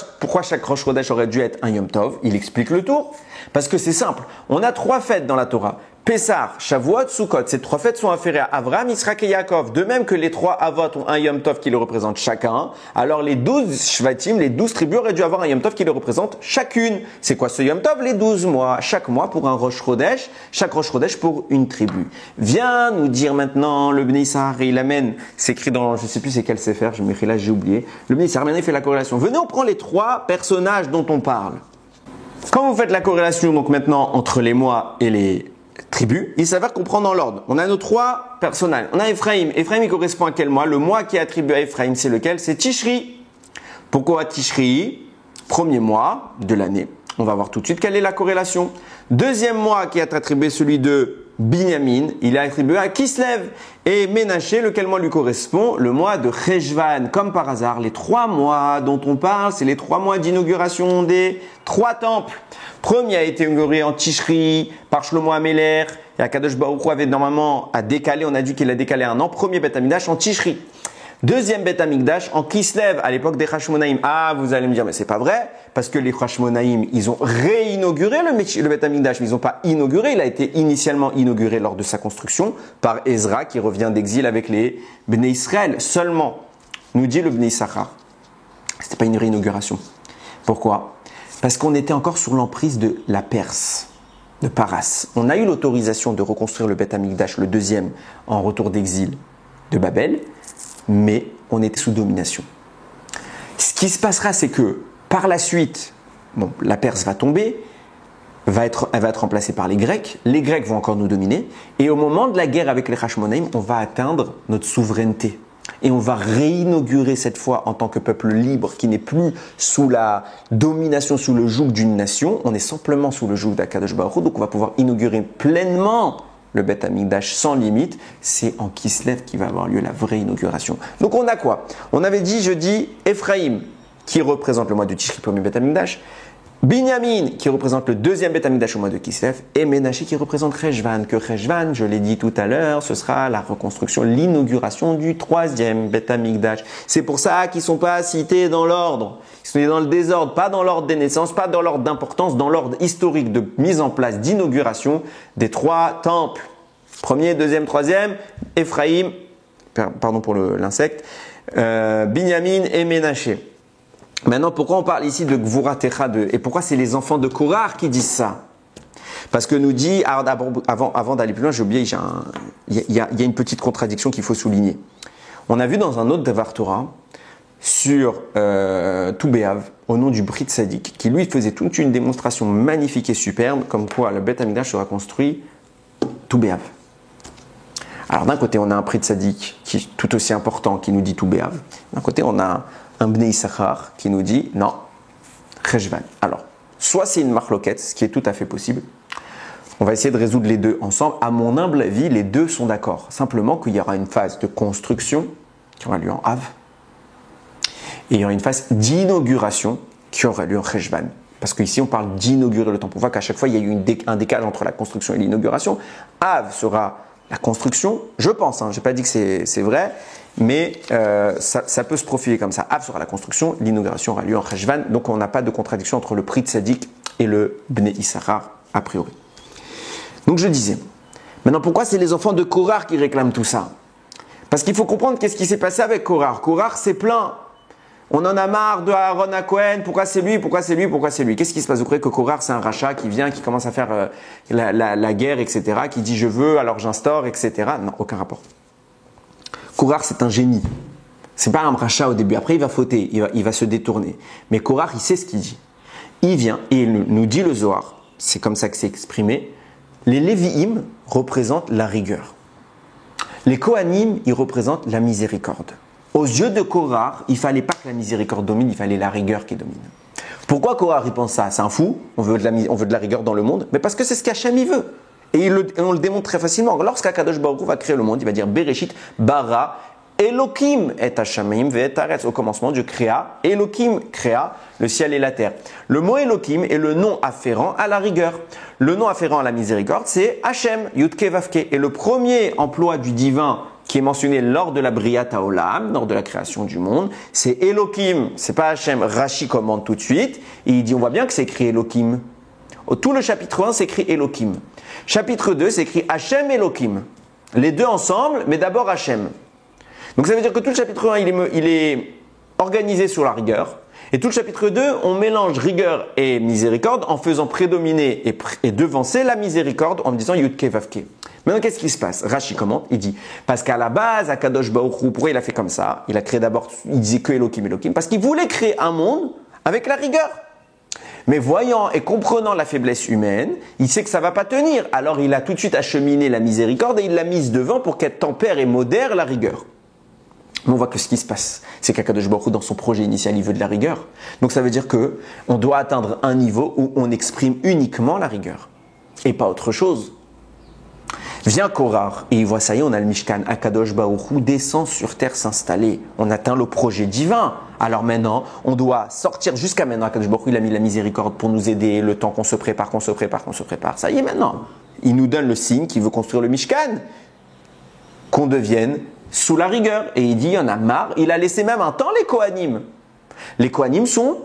chaque Rosh Chodesh aurait dû être un Yom Tov? Il explique le tour. Parce que c'est simple. On a 3 fêtes dans la Torah. Pessah, Shavuot, Sukkot. Ces 3 fêtes sont afférées à Avraham, Yitzhak et Yaakov. De même que les 3 Avot ont un Yom Tov qui le représente chacun, alors les 12 Shvatim, les 12 tribus auraient dû avoir un Yom Tov qui le représente chacune. C'est quoi ce Yom Tov? Les 12 mois. Chaque mois pour un Rosh Chodesh, chaque Rosh Chodesh pour une tribu. Viens nous dire maintenant, le Bnei Issachar, il amène, c'est écrit dans, je sais plus c'est quel sefer, là j'ai oublié. Le Bnei Issachar, maintenant il fait la corrélation. Venez, on prend les 3 personnages dont on parle. Quand vous faites la corrélation donc maintenant entre les mois et les tribus, il s'avère qu'on prend dans l'ordre. On a nos 3 personnages. On a Ephraim. Ephraim, il correspond à quel mois? Le mois qui est attribué à Ephraim, c'est lequel? C'est Tishri. Pourquoi Tishri? Premier mois de l'année. On va voir tout de suite quelle est la corrélation. Deuxième mois qui est attribué, celui de Binyamin, il est attribué à Kislev. Et Ménaché, lequel mois lui correspond? Le mois de Cheshvan. Comme par hasard, les 3 mois dont on parle, c'est les 3 mois d'inauguration des 3 temples. Premier a été inauguré en Tishri par Shlomo Améler. Et Akadosh Baruch Hu avait normalement à décaler, on a dit qu'il a décalé un an. Premier Beth Amikdash en Tishri. Deuxième Beth Amikdash en Kislev, à l'époque des Hashmonaïm. Ah, vous allez me dire, mais c'est pas vrai, parce que les Hashmonaïm, ils ont réinauguré le Beth Amikdash, mais ils n'ont pas inauguré. Il a été initialement inauguré lors de sa construction par Ezra, qui revient d'exil avec les Bnei Israël. Seulement, nous dit le Bnei Issachar, c'était pas une réinauguration. Pourquoi? Parce qu'on était encore sous l'emprise de la Perse, de Paras. On a eu l'autorisation de reconstruire le Beth Amikdash, le deuxième, en retour d'exil de Babel, mais on était sous domination. Ce qui se passera, c'est que par la suite, la Perse va tomber, elle va être remplacée par les Grecs vont encore nous dominer, et au moment de la guerre avec les Hashmonaïm, on va atteindre notre souveraineté. Et on va réinaugurer cette fois en tant que peuple libre qui n'est plus sous la domination, sous le joug d'une nation. On est simplement sous le joug d'Akadosh Baruch Hu. Donc on va pouvoir inaugurer pleinement le Beth Amikdash sans limite. C'est en Kislev qui va avoir lieu la vraie inauguration. Donc on a quoi? On avait dit jeudi Ephraim qui représente le mois de Tishri, premier Beth Amikdash. Binyamin qui représente le deuxième Beth Amikdash au mois de Kislev et Ménaché qui représente Cheshvan. Que Cheshvan, je l'ai dit tout à l'heure, ce sera la reconstruction, l'inauguration du troisième Beth Amikdash. C'est pour ça qu'ils ne sont pas cités dans l'ordre. Ils sont dans le désordre, pas dans l'ordre des naissances, pas dans l'ordre d'importance, dans l'ordre historique de mise en place, d'inauguration des 3 temples. Premier, deuxième, troisième, Ephraim, pardon pour l'insecte, Binyamin et Ménaché. Maintenant, pourquoi on parle ici de Gvura Techa et pourquoi c'est les enfants de Korah qui disent ça? Parce que nous dit, avant d'aller plus loin, j'ai oublié, il y a une petite contradiction qu'il faut souligner. On a vu dans un autre Devar Torah sur Toubéav, au nom du Brit Sadik, qui lui faisait toute une démonstration magnifique et superbe, comme quoi le Beth Amikdash sera construit Toubéav. Alors d'un côté, on a un Brit Sadik qui est tout aussi important, qui nous dit Toubéav. D'un côté, on a un Bnei Issachar qui nous dit non, Cheshvan. Alors, soit c'est une marloquette, ce qui est tout à fait possible. On va essayer de résoudre les deux ensemble. À mon humble avis, les deux sont d'accord. Simplement qu'il y aura une phase de construction qui aura lieu en Av. Et il y aura une phase d'inauguration qui aura lieu en Cheshvan. Parce qu'ici, on parle d'inaugurer le temple. On voit qu'à chaque fois, il y a eu un décalage entre la construction et l'inauguration. Av sera la construction, je pense, je n'ai pas dit que c'est vrai, mais ça peut se profiler comme ça. Av sera la construction, l'inauguration aura lieu en Cheshvan, donc on n'a pas de contradiction entre le Pri Tzadik et le Bnei Issachar, a priori. Donc je disais, maintenant pourquoi c'est les enfants de Korach qui réclament tout ça? Parce qu'il faut comprendre qu'est-ce qui s'est passé avec Korach. Korach s'est plaint. On en a marre de Aaron à Cohen, pourquoi c'est lui, pourquoi c'est lui, pourquoi c'est lui? Qu'est-ce qui se passe? Vous croyez que Korach c'est un rachat qui vient, qui commence à faire la guerre, etc., qui dit je veux, alors j'instaure, etc. Non, aucun rapport. Korach c'est un génie. C'est pas un rachat au début, après il va fauter, il va se détourner. Mais Korach il sait ce qu'il dit. Il vient et il nous dit le Zohar, c'est comme ça que c'est exprimé, les Lévi'im représentent la rigueur. Les Kohanim, ils représentent la miséricorde. Aux yeux de Korach, il ne fallait pas que la miséricorde domine, il fallait la rigueur qui domine. Pourquoi Korach il pense ça? C'est un fou, on veut de la rigueur dans le monde, mais parce que c'est ce qu'Hachem il veut. Et on le démontre très facilement. Lorsqu'Akadosh Baruch Hu va créer le monde, il va dire Bereshit bara Elokim et Hashamayim ve'et haaretz. Au commencement, Dieu créa, Elokim créa le ciel et la terre. Le mot Elokim est le nom afférent à la rigueur. Le nom afférent à la miséricorde, c'est Hachem, Yudke Vavke. Et le premier emploi du divin qui est mentionné lors de la Briat Haolam, lors de la création du monde, c'est Elokim, c'est pas Hachem. Rashi commente tout de suite, et il dit, on voit bien que c'est écrit Elokim. Tout le chapitre 1, c'est écrit Elokim. Chapitre 2, c'est écrit Hachem Elokim. Les deux ensemble, mais d'abord Hachem. Donc ça veut dire que tout le chapitre 1, il est organisé sur la rigueur. Et tout le chapitre 2, on mélange rigueur et miséricorde en faisant prédominer et devancer la miséricorde en disant Yudke Vavke. Maintenant, qu'est-ce qui se passe? Rashi commente, il dit, parce qu'à la base, Akadosh Baruch Hu, pourquoi il a fait comme ça? Il a créé d'abord, il disait que Elokim, Elokim, parce qu'il voulait créer un monde avec la rigueur. Mais voyant et comprenant la faiblesse humaine, il sait que ça ne va pas tenir. Alors il a tout de suite acheminé la miséricorde et il l'a mise devant pour qu'elle tempère et modère la rigueur. Mais on voit que ce qui se passe, c'est qu'Akadosh Baruch Hu, dans son projet initial, il veut de la rigueur. Donc ça veut dire que on doit atteindre un niveau où on exprime uniquement la rigueur et pas autre chose. Vient Korach et il voit ça y est, on a le Mishkan. Akadosh Baruch Hu descend sur terre s'installer. On atteint le projet divin. Alors maintenant, on doit sortir jusqu'à maintenant. Akadosh Baruch Hu, il a mis la miséricorde pour nous aider le temps qu'on se prépare. Ça y est maintenant. Il nous donne le signe qu'il veut construire le Mishkan. Qu'on devienne sous la rigueur. Et il dit, il y en a marre. Il a laissé même un temps les Kohanim. Les Kohanim sont,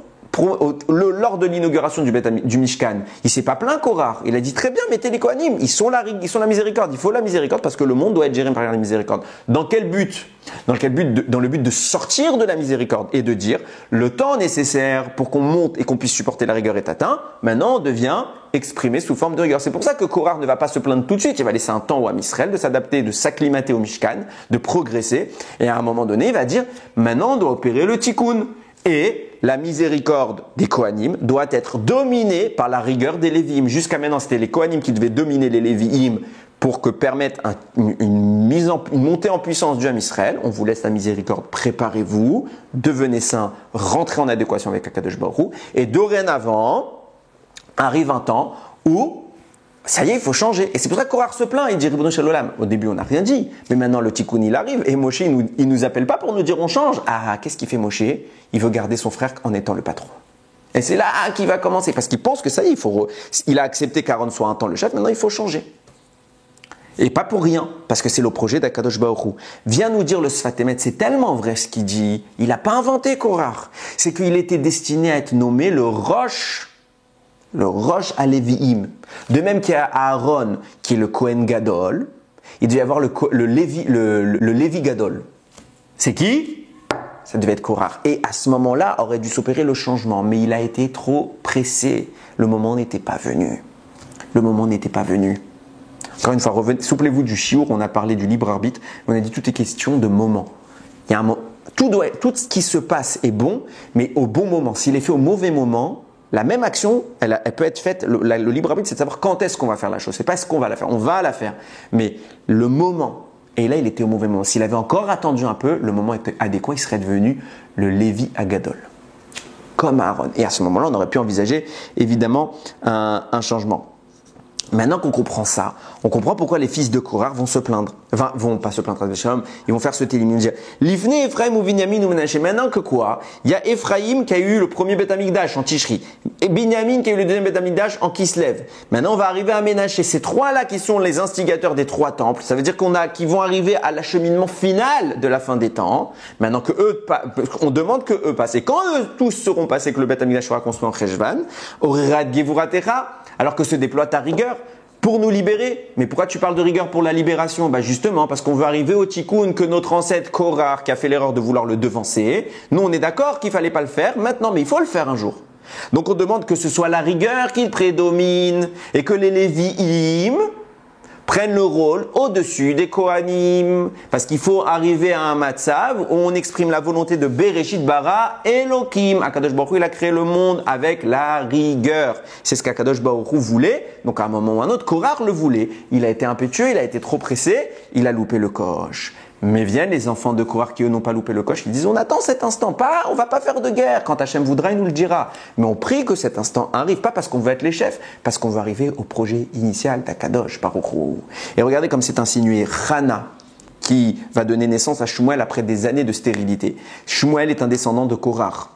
lors de l'inauguration du Mishkan, il ne s'est pas plaint Korach. Il a dit, très bien, mettez les Kohanim. Ils sont la miséricorde. Il faut la miséricorde parce que le monde doit être géré par la miséricorde. Dans quel but? Dans le but de sortir de la miséricorde et de dire, le temps nécessaire pour qu'on monte et qu'on puisse supporter la rigueur est atteint. Maintenant, on devient exprimé sous forme de rigueur. C'est pour ça que Korach ne va pas se plaindre tout de suite. Il va laisser un temps au Ham Israël de s'adapter, de s'acclimater au Mishkan, de progresser. Et à un moment donné, il va dire, maintenant, on doit opérer le tikkun. Et la miséricorde des Kohanim doit être dominée par la rigueur des Lévi'im. Jusqu'à maintenant, c'était les Kohanim qui devaient dominer les Lévi'im pour que permettre une montée en puissance du Ham Israël. On vous laisse la miséricorde, préparez-vous, devenez saints, rentrez en adéquation avec Akadosh Baruch Hu. Et dorénavant, arrive un temps où ça y est, il faut changer. Et c'est pour ça que Korach se plaint. Il dit, Ribono Shel Olam. Au début, on n'a rien dit. Mais maintenant, le tikkun, il arrive. Et Moshe, il nous appelle pas pour nous dire on change. Ah, qu'est-ce qu'il fait Moshe? Il veut garder son frère en étant le patron. Et c'est là qu'il va commencer. Parce qu'il pense que ça y est, il a accepté qu'Aaron soit un temps le chef. Maintenant, il faut changer. Et pas pour rien. Parce que c'est le projet d'Akadosh Baruch Hu. Viens nous dire le Sfat Emet. C'est tellement vrai ce qu'il dit. Il n'a pas inventé Korach. C'est qu'il était destiné à être nommé le Rosh à Lévi'im. De même qu'il y a Aaron, qui est le Kohen Gadol, il devait y avoir le Lévi Gadol. C'est qui? Ça devait être Korach. Et à ce moment-là, aurait dû s'opérer le changement. Mais il a été trop pressé. Le moment n'était pas venu. Encore une fois, souvenez-vous du chiour, on a parlé du libre arbitre. On a dit tout est question de moment. Il y a un moment. Tout ce qui se passe est bon, mais au bon moment. S'il est fait au mauvais moment, la même action, elle peut être faite, le libre arbitre, c'est de savoir quand est-ce qu'on va faire la chose. C'est pas est-ce qu'on va la faire, on va la faire. Mais le moment, et là il était au mauvais moment. S'il avait encore attendu un peu, le moment était adéquat, il serait devenu le Lévi Agadol. Comme Aaron. Et à ce moment-là, on aurait pu envisager évidemment un changement. Maintenant qu'on comprend ça, On comprend pourquoi les fils de Korah vont se plaindre. Enfin, vont pas se plaindre, ils vont faire ce télim. Ils vont dire, Livne Ephraim ou Binyamin ou Menaché. Maintenant que quoi? Il y a Ephraim qui a eu le premier Beth Amikdash en Tishri. Et Binyamin qui a eu le deuxième Beth Amikdash en Kislev. Maintenant, on va arriver à Menaché. Ces trois-là qui sont les instigateurs des trois temples. Ça veut dire qu'ils vont arriver à l'acheminement final de la fin des temps. Maintenant que eux, on demande que eux passent. Et quand eux tous seront passés, que le Beth Amikdash sera construit en Cheshvan, Orad Gevuratera, alors que se déploie ta rigueur, pour nous libérer. Mais pourquoi tu parles de rigueur pour la libération? Bah justement, parce qu'on veut arriver au tikkun que notre ancêtre Korah, qui a fait l'erreur de vouloir le devancer, nous on est d'accord qu'il fallait pas le faire maintenant, mais il faut le faire un jour. Donc on demande que ce soit la rigueur qui prédomine et que les Lévi'im prennent le rôle au-dessus des Kohanim. Parce qu'il faut arriver à un matzav où on exprime la volonté de Bereshit bara Elokim. Akadosh Baruch Hu, il a créé le monde avec la rigueur. C'est ce qu'Akadosh Baruch Hu voulait. Donc à un moment ou à un autre, Korah le voulait. Il a été impétueux, il a été trop pressé, il a loupé le coche. Mais viennent les enfants de Korah qui eux n'ont pas loupé le coche, ils disent on attend cet instant, on va pas faire de guerre. Quand Hachem voudra, il nous le dira. Mais on prie que cet instant arrive, pas parce qu'on veut être les chefs, parce qu'on veut arriver au projet initial d'Akadosh Baruch Hu. Et regardez comme c'est insinué, Hana, qui va donner naissance à Shmuel après des années de stérilité. Shmuel est un descendant de Korah.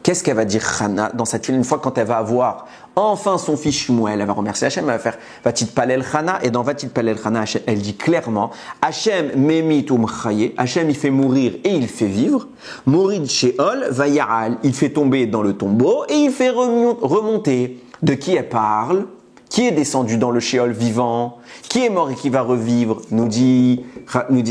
Qu'est-ce qu'elle va dire Hana dans cette fille une fois quand elle va avoir enfin son fils Shmuel? Elle va remercier Hachem, elle va faire Vatit Palel Hana, et dans Vatit Palel Hana, elle dit clairement Hachem memit umchaye, Hachem il fait mourir et il fait vivre, Morid Sheol Vaya'al, il fait tomber dans le tombeau et il fait remonter. De qui elle parle? Qui est descendu dans le Sheol vivant? Qui est mort et qui va revivre? Nous disent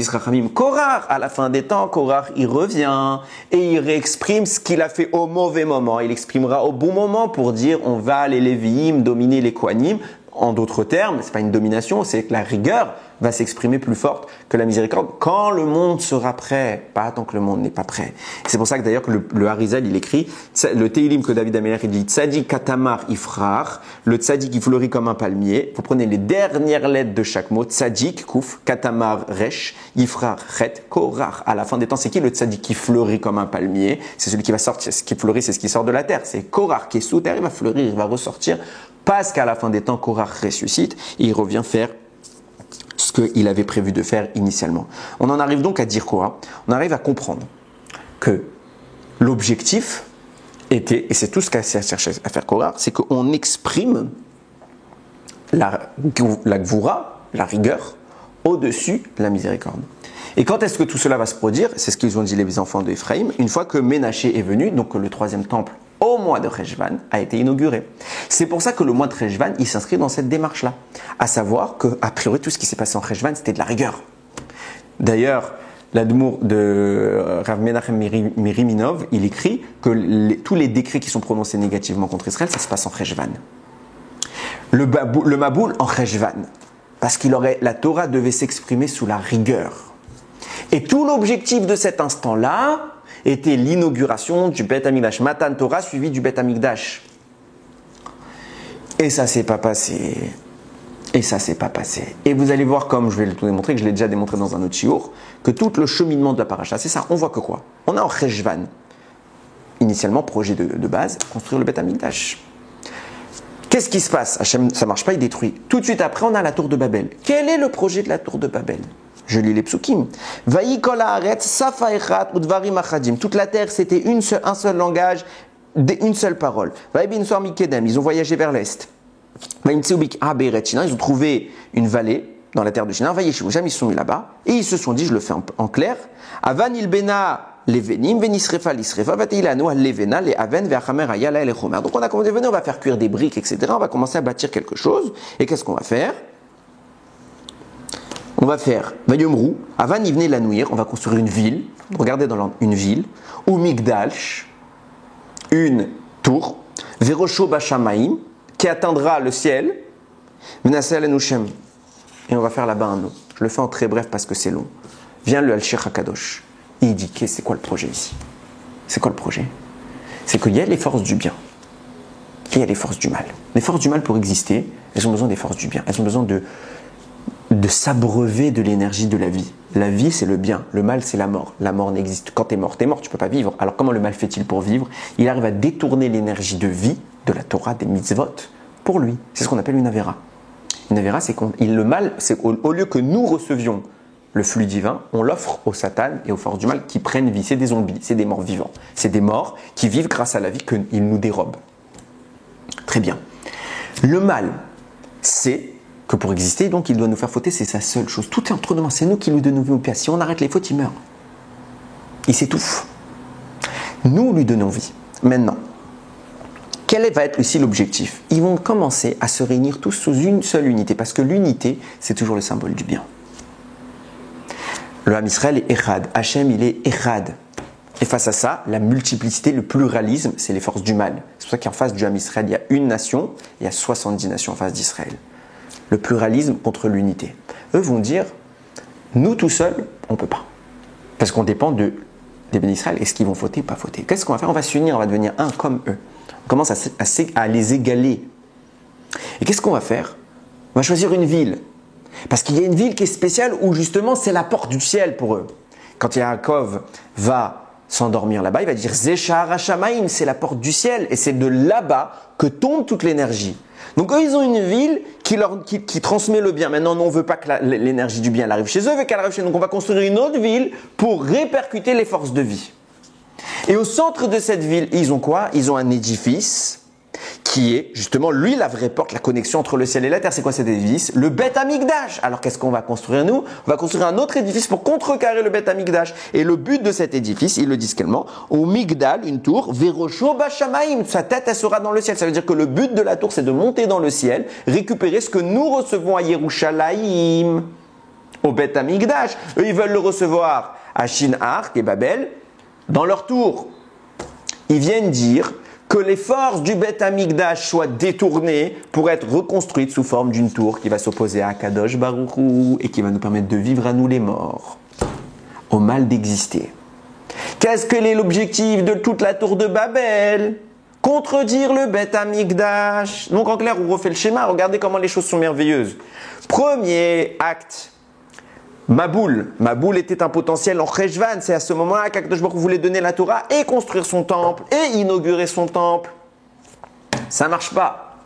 Rachamim, Korah, à la fin des temps, Korah, il revient et il réexprime ce qu'il a fait au mauvais moment. Il exprimera au bon moment pour dire on va les Lévi'im dominer les Kohanim. En d'autres termes, c'est pas une domination, c'est que la rigueur va s'exprimer plus forte que la miséricorde quand le monde sera prêt, pas tant que le monde n'est pas prêt. C'est pour ça que d'ailleurs que le Harizal il écrit le Teilim que David Améler il dit Tzadik katamar ifrar, le tzadik qui fleurit comme un palmier. Vous prenez les dernières lettres de chaque mot, tzadik kuf, katamar resh, ifrar chet, korach. À la fin des temps, c'est qui le tzadik qui fleurit comme un palmier? C'est celui qui va sortir, ce qui fleurit, c'est ce qui sort de la terre. C'est korach qui est sous terre, il va fleurir, il va ressortir. Parce qu'à la fin des temps, Korah ressuscite et il revient faire ce qu'il avait prévu de faire initialement. On en arrive donc à dire quoi? On arrive à comprendre que l'objectif était, et c'est tout ce qu'a cherché à faire Korah, c'est qu'on exprime la gvoura, la rigueur, au-dessus de la miséricorde. Et quand est-ce que tout cela va se produire? C'est ce qu'ils ont dit les enfants d'Ephraïm, une fois que Ménaché est venu, donc le troisième temple au mois de Cheshvan a été inauguré. C'est pour ça que le mois de Cheshvan, il s'inscrit dans cette démarche-là. À savoir que, a priori, tout ce qui s'est passé en Cheshvan, c'était de la rigueur. D'ailleurs, l'Admour de Rav Menachem Miriminov, il écrit que tous les décrets qui sont prononcés négativement contre Israël, ça se passe en Cheshvan. Le Maboul en Cheshvan. Parce la Torah devait s'exprimer sous la rigueur. Et tout l'objectif de cet instant-là, était l'inauguration du Beth Amikdash, Matan Torah suivi du Beth Amikdash. Et ça s'est pas passé. Et ça s'est pas passé. Et vous allez voir, comme je vais le démontrer, que je l'ai déjà démontré dans un autre shiur, que tout le cheminement de la paracha, c'est ça. On voit que quoi? On est en Cheshvan. Initialement, projet de base, construire le Beth Amikdash. Qu'est-ce qui se passe? Hachem, ça marche pas, il détruit. Tout de suite après, on a la tour de Babel. Quel est le projet de la tour de Babel? Je lis les psukim. Vayi kol haaretz safa echat udvarim achadim. Toute la terre, c'était un seul langage, une seule parole. Vayi bin soar mikedem. Ils ont voyagé vers l'est. Vayi mtseu bik aberet Shinar. Ils ont trouvé une vallée dans la terre de Shinar. Vayi yeshivu sham. Ils se sont mis là-bas et ils se sont dit, je le fais en clair. Avan ilbena levenim venisrefa lisrefa vateilanu al levena le aven ve'achamer ayala el chomer. Donc on a commencé, venez, on va faire cuire des briques, etc. On va commencer à bâtir quelque chose. Et qu'est-ce qu'on va faire? On va faire Vayomrou, Avan Ivne Lanouir, on va construire une ville, regardez dans une ville, ou Migdalch, une tour, Verosho Bashamaim, qui atteindra le ciel, Menasel Enushem, et on va faire là-bas un nom. Je le fais en très bref parce que c'est long. Vient le Al-Shir HaKadosh, et il dit, c'est quoi le projet ici? C'est quoi le projet? C'est qu'il y a les forces du bien, et il y a les forces du mal. Les forces du mal, pour exister, elles ont besoin des forces du bien, elles ont besoin de s'abreuver de l'énergie de la vie. La vie, c'est le bien. Le mal, c'est la mort. La mort n'existe. Quand t'es mort, tu peux pas vivre. Alors comment le mal fait-il pour vivre? Il arrive à détourner l'énergie de vie de la Torah, des mitzvot, pour lui. C'est ce qu'on appelle une avéra. Une Avera, c'est le mal, c'est au lieu que nous recevions le flux divin, on l'offre au Satan et aux forces du mal qui prennent vie. C'est des zombies, c'est des morts vivants. C'est des morts qui vivent grâce à la vie qu'il nous dérobe. Très bien. Le mal, c'est que pour exister, donc il doit nous faire fauter, c'est sa seule chose. Tout est entre nos mains, c'est nous qui lui donnons vie. Si on arrête les fautes, il meurt. Il s'étouffe. Nous lui donnons vie. Maintenant, quel va être aussi l'objectif? Ils vont commencer à se réunir tous sous une seule unité, parce que l'unité, c'est toujours le symbole du bien. Le Ham Israël est Echad, Hachem il est Echad. Et face à ça, la multiplicité, le pluralisme, c'est les forces du mal. C'est pour ça qu'en face du Ham Israël, il y a une nation, il y a 70 nations en face d'Israël. Le pluralisme contre l'unité. Eux vont dire, nous tout seuls, on ne peut pas. Parce qu'on dépend des bénis Israël. Est-ce qu'ils vont fauter ou pas fauter? Qu'est-ce qu'on va faire? On va s'unir, on va devenir un comme eux. On commence à les égaler. Et qu'est-ce qu'on va faire? On va choisir une ville. Parce qu'il y a une ville qui est spéciale où justement c'est la porte du ciel pour eux. Quand Yaakov va s'endormir là-bas, il va dire Zeshar Hashamaim, c'est la porte du ciel et c'est de là-bas que tombe toute l'énergie. Donc eux, ils ont une ville qui transmet le bien. Maintenant, nous, on ne veut pas que l'énergie du bien elle arrive chez eux, on veut qu'elle arrive chez nous. Donc on va construire une autre ville pour répercuter les forces de vie. Et au centre de cette ville, ils ont quoi? Ils ont un édifice qui est justement, lui, la vraie porte, la connexion entre le ciel et la terre. C'est quoi cet édifice? Le Beth Amikdash. Alors qu'est-ce qu'on va construire nous? On va construire un autre édifice pour contrecarrer le Beth Amikdash. Et le but de cet édifice, ils le disent tellement, au Migdal, une tour, Verosho Bashamaim, sa tête elle sera dans le ciel. Ça veut dire que le but de la tour, c'est de monter dans le ciel, récupérer ce que nous recevons à Yerushalayim, au Beth Amikdash. Eux, ils veulent le recevoir à Shinar, qui est Babel, dans leur tour. Ils viennent dire que les forces du Beth Amikdash soient détournées pour être reconstruites sous forme d'une tour qui va s'opposer à Kadosh Baruch Hu et qui va nous permettre de vivre à nous les morts, au mal d'exister. Qu'est-ce que est l'objectif de toute la tour de Babel? Contredire le Beth Amikdash. Donc en clair, on refait le schéma, regardez comment les choses sont merveilleuses. Premier acte, Maboul. Maboul était un potentiel en Cheshvan. C'est à ce moment-là qu'Akadosh Baruch Hu voulait donner la Torah et construire son temple et inaugurer son temple. Ça ne marche pas.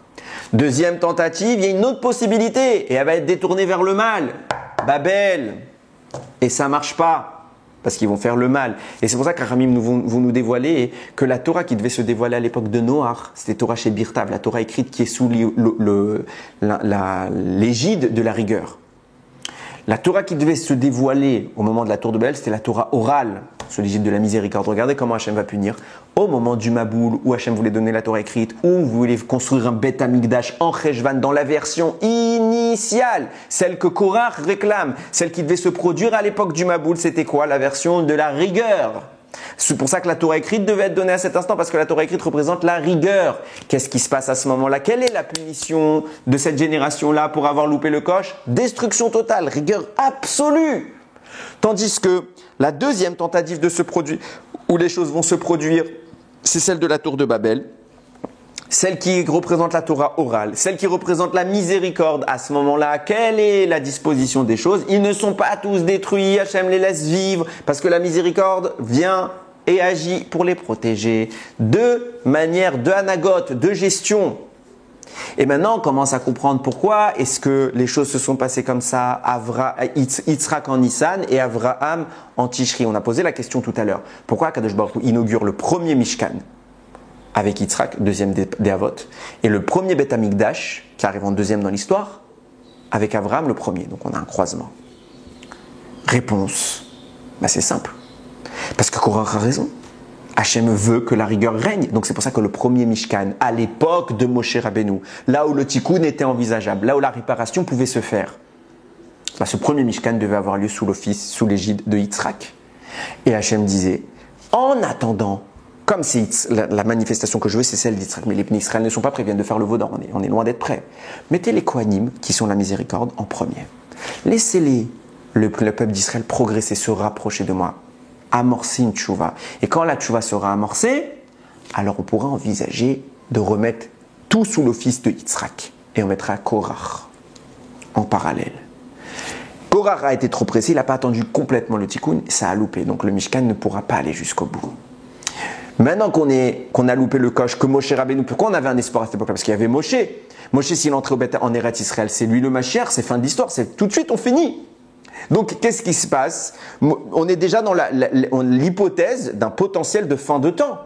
Deuxième tentative, il y a une autre possibilité et elle va être détournée vers le mal. Babel. Et ça ne marche pas parce qu'ils vont faire le mal. Et c'est pour ça qu'Aramim vont nous dévoiler que la Torah qui devait se dévoiler à l'époque de Noach, c'était Torah chez Birtav, la Torah écrite qui est sous l'égide de la rigueur. La Torah qui devait se dévoiler au moment de la tour de Babel, c'était la Torah orale, sous l'égide de la miséricorde. Regardez comment Hachem va punir. Au moment du Maboul, où Hachem voulait donner la Torah écrite, où vous voulez construire un Beth Amikdash en Cheshvan, dans la version initiale, celle que Korach réclame, celle qui devait se produire à l'époque du Maboul, c'était quoi? La version de la rigueur. C'est pour ça que la Torah écrite devait être donnée à cet instant, parce que la Torah écrite représente la rigueur. Qu'est-ce qui se passe à ce moment-là? Quelle est la punition de cette génération-là pour avoir loupé le coche? Destruction totale, rigueur absolue. Tandis que la deuxième tentative de se produire, où les choses vont se produire, c'est celle de la tour de Babel. Celle qui représente la Torah orale, celle qui représente la miséricorde. À ce moment-là, quelle est la disposition des choses? Ils ne sont pas tous détruits, Hachem les laisse vivre, parce que la miséricorde vient et agit pour les protéger. De manière de anagote, de gestion. Et maintenant, on commence à comprendre pourquoi est-ce que les choses se sont passées comme ça, Yitzhak en Nissan et Avraham en Tishri. On a posé la question tout à l'heure. Pourquoi Kadosh Baruch Hu inaugure le premier Mishkan avec Yitzhak, deuxième des Avot, et le premier Beth Amikdash, qui arrive en deuxième dans l'histoire, avec Avraham le premier. Donc on a un croisement. Réponse, c'est simple. Parce que Korach a raison. Hachem veut que la rigueur règne. Donc c'est pour ça que le premier Mishkan, à l'époque de Moshe Rabbeinu, là où le tikkun était envisageable, là où la réparation pouvait se faire, ce premier Mishkan devait avoir lieu sous l'égide de Yitzhak. Et Hachem disait, en attendant, comme c'est la manifestation que je veux, c'est celle d'Yitzhak, mais les Bnei Israël ne sont pas prêts, viennent de faire le vaudor, on est loin d'être prêts. Mettez les Kohanim, qui sont la miséricorde, en premier. Laissez-les, le peuple d'Israël, progresser, se rapprocher de moi, amorcer une tchouva. Et quand la tchouva sera amorcée, alors on pourra envisager de remettre tout sous l'office de Yitzhak. Et on mettra Korach en parallèle. Korach a été trop pressé, il n'a pas attendu complètement le tikkun, ça a loupé. Donc le Mishkan ne pourra pas aller jusqu'au bout. Maintenant qu'on a loupé le coche, que Moshe Rabbeinu, pourquoi on avait un espoir à cette époque-là? Parce qu'il y avait Moshe. Moshe, s'il entrait en Eretz Israël, c'est lui le Mashiach, c'est fin de l'histoire, c'est tout de suite on finit. Donc qu'est-ce qui se passe? On est déjà dans l'hypothèse d'un potentiel de fin de temps.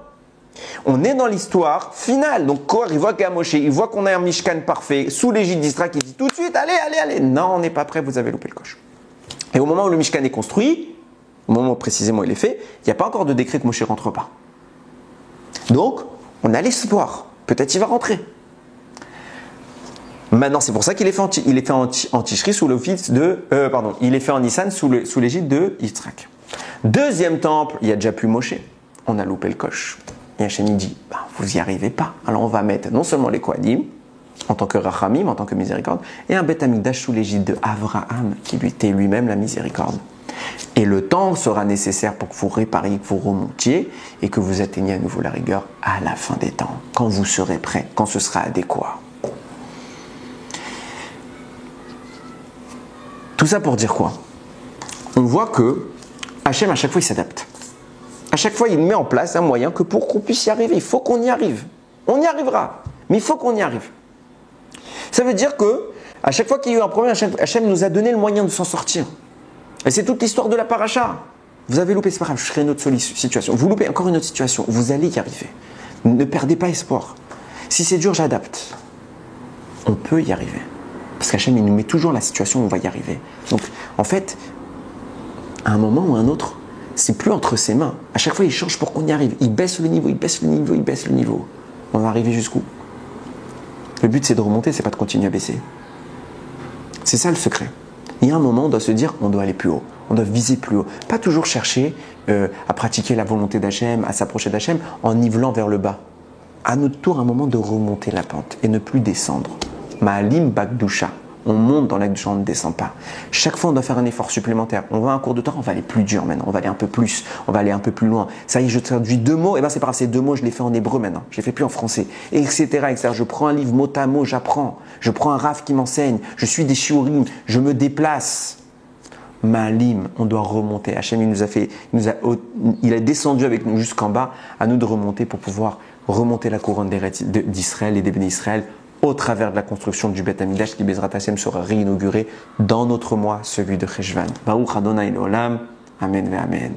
On est dans l'histoire finale. Donc Korach, il voit qu'il y a Moshe, il voit qu'on a un Mishkan parfait, sous l'égide d'Israël, il dit tout de suite, allez. Non, on n'est pas prêt, vous avez loupé le coche. Et au moment où le Mishkan est construit, au moment où précisément il est fait, il n'y a pas encore de décret que Moshe ne rentre pas. Donc, on a l'espoir. Peut-être il va rentrer. Maintenant, c'est pour ça qu'il est fait en Tishri sous l'office de... il est fait en Nissan sous l'égide de Yitzhak. Deuxième temple, il y a déjà plus Moshe. On a loupé le coche. Et Hachem dit, vous n'y arrivez pas. Alors on va mettre non seulement les Kohanim, en tant que Rachamim, en tant que miséricorde, et un Beth Amikdash sous l'égide de Avraham, qui lui était lui-même la miséricorde. Et le temps sera nécessaire pour que vous répariez, que vous remontiez, et que vous atteigniez à nouveau la rigueur à la fin des temps, quand vous serez prêt, quand ce sera adéquat. Tout ça pour dire quoi? On voit que Hachem, à chaque fois, il s'adapte. À chaque fois, il met en place un moyen que pour qu'on puisse y arriver, il faut qu'on y arrive. On y arrivera, mais il faut qu'on y arrive. Ça veut dire que à chaque fois qu'il y a eu un problème, Hachem nous a donné le moyen de s'en sortir. Et c'est toute l'histoire de la paracha. Vous avez loupé, c'est pas grave, je ferai une autre situation. Vous loupez encore une autre situation, vous allez y arriver. Ne perdez pas espoir. Si c'est dur, j'adapte. On peut y arriver. Parce qu'Hachem, il nous met toujours la situation où on va y arriver. Donc, en fait, à un moment ou à un autre, c'est plus entre ses mains. À chaque fois, il change pour qu'on y arrive. Il baisse le niveau, il baisse le niveau, il baisse le niveau. On va arriver jusqu'où? Le but, c'est de remonter, c'est pas de continuer à baisser. C'est ça le secret. Il y a un moment, on doit se dire, on doit aller plus haut. On doit viser plus haut. Pas toujours chercher à pratiquer la volonté d'Hachem, à s'approcher d'Hachem en nivelant vers le bas. À notre tour, un moment de remonter la pente et ne plus descendre. Ma'alim Bagdusha. On monte dans l'Akdusha, on ne descend pas. Chaque fois, on doit faire un effort supplémentaire. On va à un cours de temps, on va aller plus dur maintenant. On va aller un peu plus, on va aller un peu plus loin. Ça y est, je traduis 2 mots, et bien c'est pas grave, ces 2 mots, je les fais en hébreu maintenant. Je les fais plus en français, etc., etc. Je prends un livre mot à mot, j'apprends. Je prends un raf qui m'enseigne. Je suis des shiurim, je me déplace. Ma'alim, on doit remonter. Hachem, il a descendu avec nous jusqu'en bas, à nous de remonter pour pouvoir remonter la couronne d'Israël et des bénis Israël au travers de la construction du Beth Amikdash qui Bezrat Hashem sera réinauguré dans notre mois, celui de Cheshvan. Baruch Adonai Olam. Amen ve Amen.